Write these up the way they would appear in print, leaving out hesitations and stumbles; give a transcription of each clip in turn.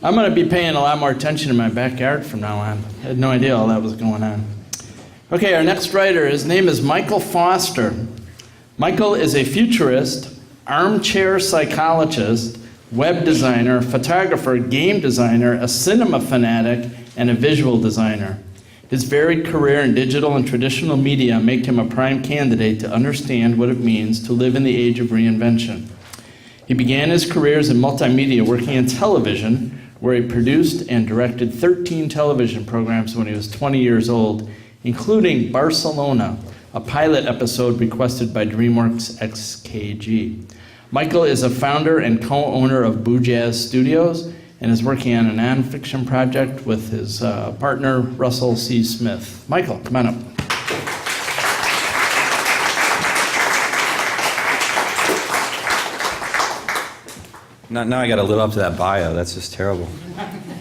I'm going to be paying a lot more attention in my backyard from now on. I had no idea all that was going on. Okay, our next writer, his name is Michael Foster. Michael is a futurist, armchair psychologist, web designer, photographer, game designer, a cinema fanatic, and a visual designer. His varied career in digital and traditional media make him a prime candidate to understand what it means to live in the age of reinvention. He began his careers in multimedia working in television, where he produced and directed 13 television programs when he was 20 years old, including Barcelona, a pilot episode requested by DreamWorks XKG. Michael is a founder and co-owner of Boo Jazz Studios and is working on a nonfiction project with his partner, Russell C. Smith. Michael, come on up. Now I got to live up to that bio. That's just terrible.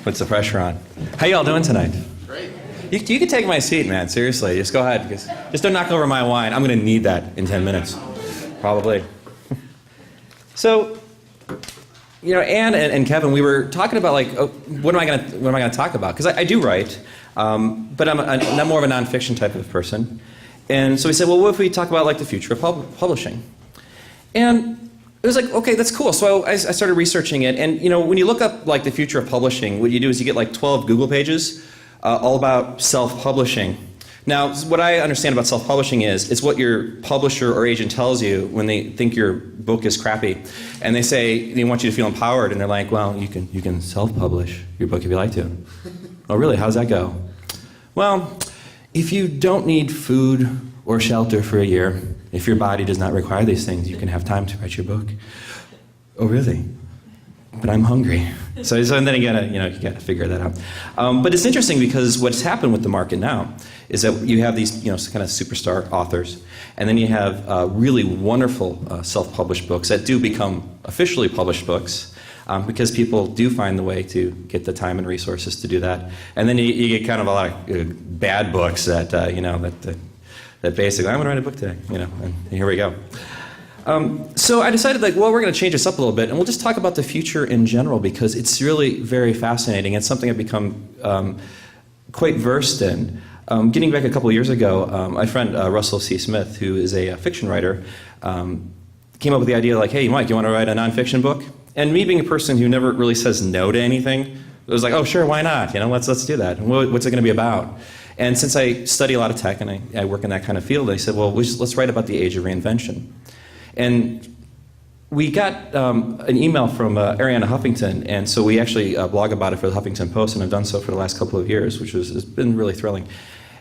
Puts the pressure on. How y'all doing tonight? Great. You can take my seat, man. Seriously, just go ahead. Just don't knock over my wine. I'm going to need that in 10 minutes, probably. So, you know, Ann and Kevin, we were talking about like, what am I going to talk about? Because I do write, but I'm more of a nonfiction type of person. And so we said, well, what if we talk about like the future of publishing? And it was like, okay, that's cool. So I started researching it, and you know, when you look up like the future of publishing, what you do is you get like 12 Google pages, all about self-publishing. Now, what I understand about self-publishing is it's what your publisher or agent tells you when they think your book is crappy, and they say they want you to feel empowered, and they're like, well, you can self-publish your book if you like to. Oh, really? How's that go? Well, if you don't need food or shelter for a year, if your body does not require these things, you can have time to write your book. Oh, really? But I'm hungry. So then you gotta figure that out. But it's interesting because what's happened with the market now is that you have these, kind of superstar authors, and then you have really wonderful self-published books that do become officially published books. Because people do find the way to get the time and resources to do that. And then you get kind of a lot of bad books that, that basically, I'm going to write a book today, and here we go. So I decided, we're going to change this up a little bit, and we'll just talk about the future in general, because it's really very fascinating. It's something I've become quite versed in. Getting back a couple of years ago, my friend Russell C. Smith, who is a fiction writer, came up with the idea hey, Mike, you want to write a nonfiction book? And me being a person who never really says no to anything, it was like, oh, sure, why not? Let's do that. What's it going to be about? And since I study a lot of tech and I work in that kind of field, I said, well, let's write about the age of reinvention. And we got an email from Arianna Huffington, and so we actually blog about it for the Huffington Post, and I've done so for the last couple of years, which has been really thrilling.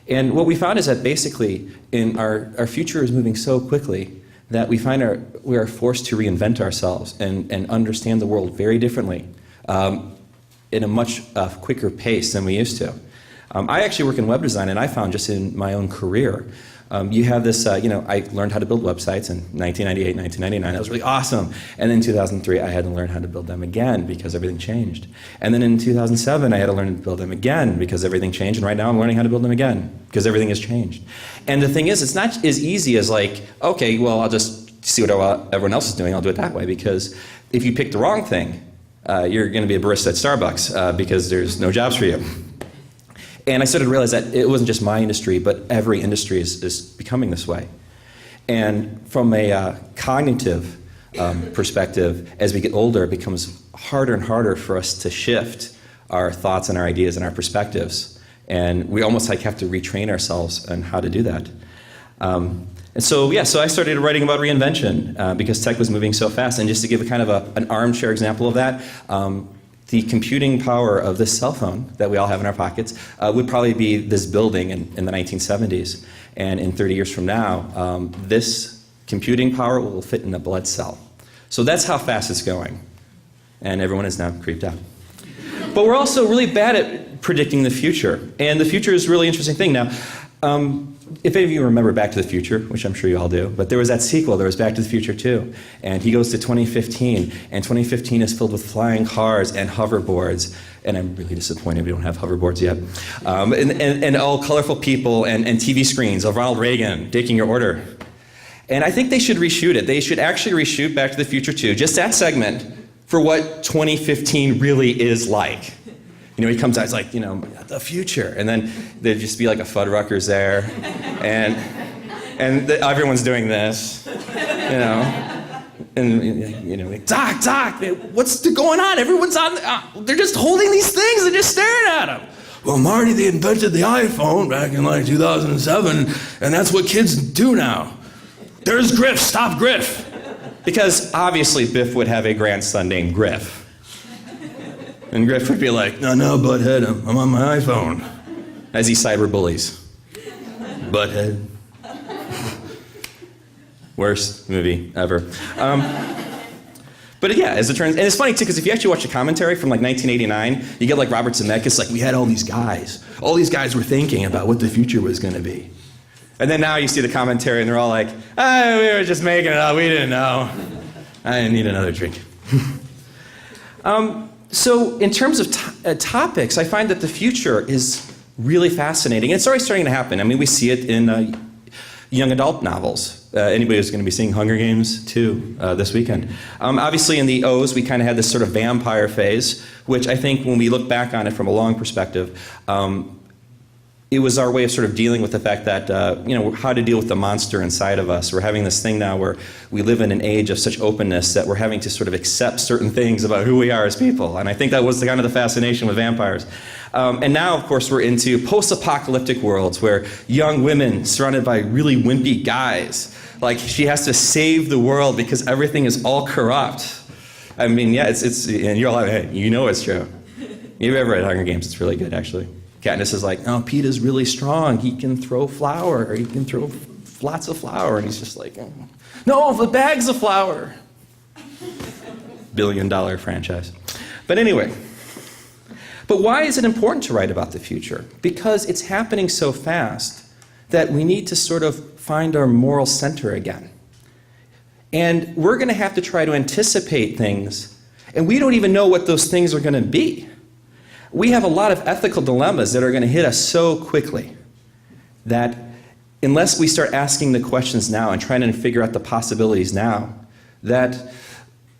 And what we found is that basically our future is moving so quickly that we find we are forced to reinvent ourselves and understand the world very differently in a much quicker pace than we used to. I actually work in web design, and I found just in my own career, you have this, I learned how to build websites in 1998, 1999. That was really awesome. And then in 2003, I had to learn how to build them again because everything changed. And then in 2007, I had to learn to build them again because everything changed. And right now, I'm learning how to build them again because everything has changed. And the thing is, it's not as easy as okay, well, I'll just see what everyone else is doing. I'll do it that way. Because if you pick the wrong thing, you're going to be a barista at Starbucks because there's no jobs for you. And I started to realize that it wasn't just my industry, but every industry is becoming this way. And from a cognitive perspective, as we get older, it becomes harder and harder for us to shift our thoughts and our ideas and our perspectives. And we almost have to retrain ourselves on how to do that. And so I started writing about reinvention because tech was moving so fast. And just to give a kind of an armchair example of that, the computing power of this cell phone that we all have in our pockets would probably be this building in the 1970s. And in 30 years from now, this computing power will fit in a blood cell. So that's how fast it's going. And everyone is now creeped out. But we're also really bad at predicting the future. And the future is a really interesting thing. Now, if any of you remember Back to the Future, which I'm sure you all do, but there was that sequel, there was Back to the Future 2, and he goes to 2015, and 2015 is filled with flying cars and hoverboards, and I'm really disappointed we don't have hoverboards yet, and all colorful people and TV screens of Ronald Reagan taking your order. And I think they should reshoot it. They should actually reshoot Back to the Future 2, just that segment, for what 2015 really is like. He comes out, he's like, the future. And then there'd just be like a Fuddruckers there. And everyone's doing this, And, Doc, what's going on? Everyone's they're just holding these things and just staring at them. Well, Marty, they invented the iPhone back in like 2007, and that's what kids do now. There's Griff, stop Griff. Because obviously Biff would have a grandson named Griff. And Griff would be like, no, butthead, I'm on my iPhone. As he cyberbullies. Butthead. Worst movie ever. But yeah, as it turns, and it's funny too, because if you actually watch the commentary from like 1989, you get like Robert Zemeckis, like we had all these guys. All these guys were thinking about what the future was going to be. And then now you see the commentary and they're all like, we were just making it up, we didn't know. I didn't need another drink. So in terms of topics, I find that the future is really fascinating. And it's already starting to happen. I mean, we see it in young adult novels. Anybody who's going to be seeing Hunger Games 2 this weekend. Obviously in the O's, we kind of had this sort of vampire phase, which I think when we look back on it from a long perspective, it was our way of sort of dealing with the fact that, how to deal with the monster inside of us. We're having this thing now where we live in an age of such openness that we're having to sort of accept certain things about who we are as people. And I think that was kind of the fascination with vampires. And now, of course, we're into post-apocalyptic worlds where young women surrounded by really wimpy guys, like she has to save the world because everything is all corrupt. I mean, yeah, it's and you're all like, hey, it's true. You've ever read Hunger Games, it's really good, actually. Katniss is like, oh, Peeta's really strong. He can throw flour, or he can throw lots of flour. And he's just like, no, the bags of flour. $1 billion franchise. But anyway, but why is it important to write about the future? Because it's happening so fast that we need to sort of find our moral center again. And we're going to have to try to anticipate things, and we don't even know what those things are going to be. We have a lot of ethical dilemmas that are going to hit us so quickly that unless we start asking the questions now and trying to figure out the possibilities now, that,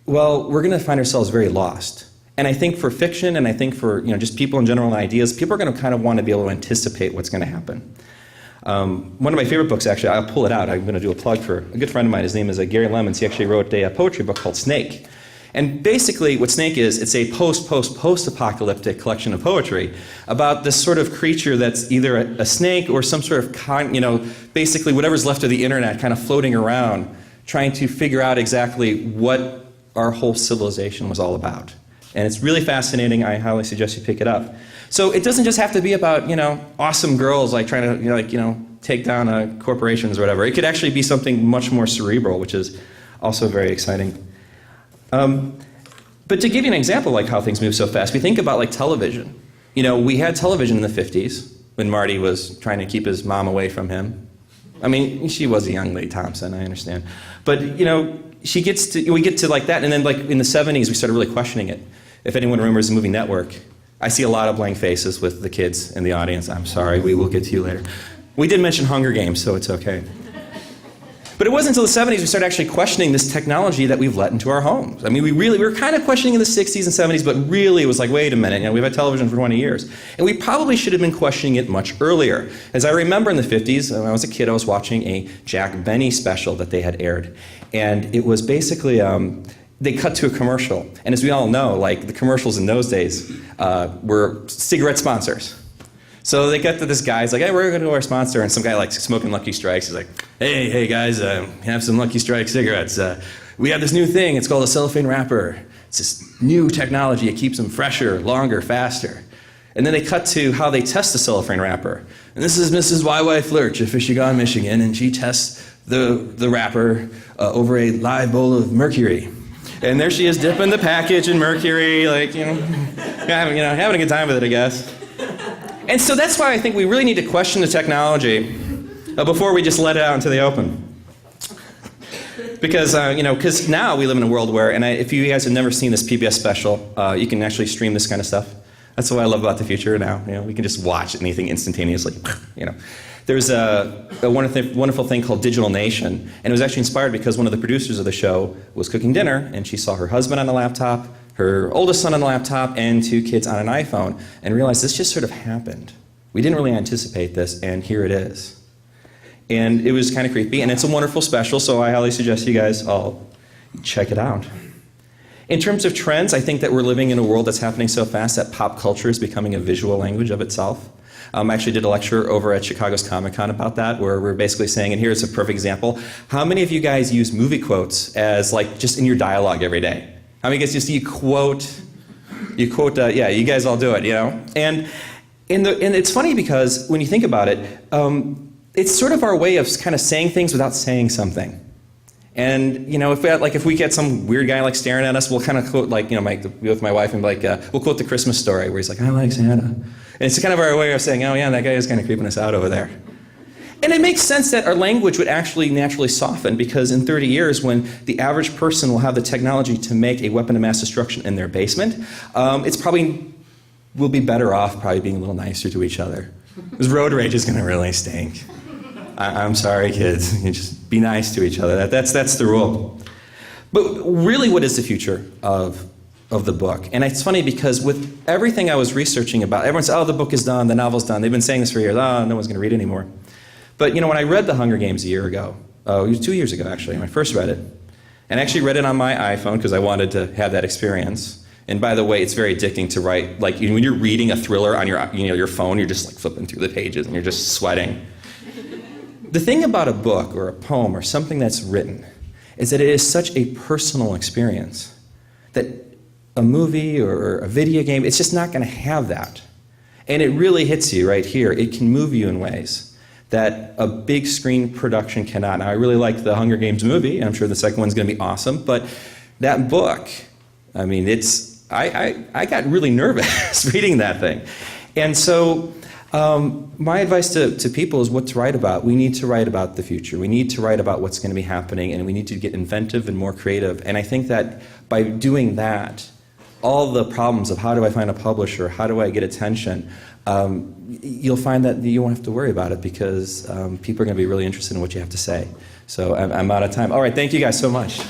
well, we're going to find ourselves very lost. And I think for fiction, and I think for just people in general and ideas, people are going to kind of want to be able to anticipate what's going to happen. One of my favorite books, actually, I'll pull it out. I'm going to do a plug for a good friend of mine. His name is Gary Lemons. He actually wrote a poetry book called Snake. And basically what Snake is, it's a post-apocalyptic collection of poetry about this sort of creature that's either a snake or some sort of, basically whatever's left of the internet kind of floating around, trying to figure out exactly what our whole civilization was all about. And it's really fascinating. I highly suggest you pick it up. So it doesn't just have to be about, awesome girls like trying to, take down corporations or whatever. It could actually be something much more cerebral, which is also very exciting. But to give you an example like how things move so fast, we think about like television. We had television in the 50s when Marty was trying to keep his mom away from him. I mean, she was a young Lady Thompson, I understand. But, we get to like that, and then like in the 70s we started really questioning it. If anyone remembers the movie Network, I see a lot of blank faces with the kids in the audience. I'm sorry, we will get to you later. We did mention Hunger Games, so it's okay. But it wasn't until the 70s we started actually questioning this technology that we've let into our homes. I mean, we were kind of questioning in the 60s and 70s, but really it was like, wait a minute, we've had television for 20 years. And we probably should have been questioning it much earlier. As I remember in the 50s, when I was a kid, I was watching a Jack Benny special that they had aired. And it was basically, they cut to a commercial. And as we all know, like the commercials in those days were cigarette sponsors. So they get to this guy, he's like, hey, we're going to our sponsor. And some guy like smoking Lucky Strikes. He's like, hey guys, have some Lucky Strike cigarettes. We have this new thing. It's called a cellophane wrapper. It's this new technology. It keeps them fresher, longer, faster. And then they cut to how they test the cellophane wrapper. And this is Mrs. YY Flirch of Michigan, Michigan. And she tests the wrapper over a live bowl of mercury. And there she is dipping the package in mercury, like, having a good time with it, I guess. And so that's why I think we really need to question the technology before we just let it out into the open. Because, because now we live in a world where, and if you guys have never seen this PBS special, you can actually stream this kind of stuff. That's what I love about the future now. We can just watch anything instantaneously. There's a wonderful thing called Digital Nation, and it was actually inspired because one of the producers of the show was cooking dinner, and she saw her husband on a laptop, her oldest son on a laptop and 2 kids on an iPhone, and realized this just sort of happened. We didn't really anticipate this, and here it is. And it was kind of creepy, and it's a wonderful special, so I highly suggest you guys all check it out. In terms of trends, I think that we're living in a world that's happening so fast that pop culture is becoming a visual language of itself. I actually did a lecture over at Chicago's Comic-Con about that, where we're basically saying, and here's a perfect example, how many of you guys use movie quotes as like just in your dialogue every day? How many of you guys just you quote, yeah, you guys all do it, you know? And it's funny because when you think about it, it's sort of our way of kind of saying things without saying something. And you know, if we get some weird guy like staring at us, we'll kind of quote, like, you know, with my wife, and like we'll quote the Christmas Story where he's like, "I like Santa," and it's kind of our way of saying, "Oh yeah, that guy is kind of creeping us out over there." And it makes sense that our language would actually naturally soften, because in 30 years, when the average person will have the technology to make a weapon of mass destruction in their basement, we'll be better off probably being a little nicer to each other. Because road rage is going to really stink. I'm sorry, kids. You just be nice to each other. That's the rule. But really, what is the future of the book? And it's funny because with everything I was researching about, everyone says, "Oh, the book is done, the novel's done." They've been saying this for years. "Oh, no one's going to read it anymore." But you know, when I read The Hunger Games a year ago, it was 2 years ago actually, when I first read it, and I actually read it on my iPhone because I wanted to have that experience. And by the way, it's very addicting to write. Like when you're reading a thriller on your phone, you're just like flipping through the pages and you're just sweating. The thing about a book or a poem or something that's written is that it is such a personal experience that a movie or a video game, it's just not going to have that. And it really hits you right here. It can move you in ways that a big screen production cannot. Now, I really like the Hunger Games movie, and I'm sure the second one's going to be awesome, but that book, I mean, I got really nervous reading that thing. And so my advice to people is what to write about. We need to write about the future. We need to write about what's going to be happening, and we need to get inventive and more creative. And I think that by doing that, all the problems of how do I find a publisher, how do I get attention, you'll find that you won't have to worry about it, because people are going to be really interested in what you have to say. So I'm out of time. All right, thank you guys so much.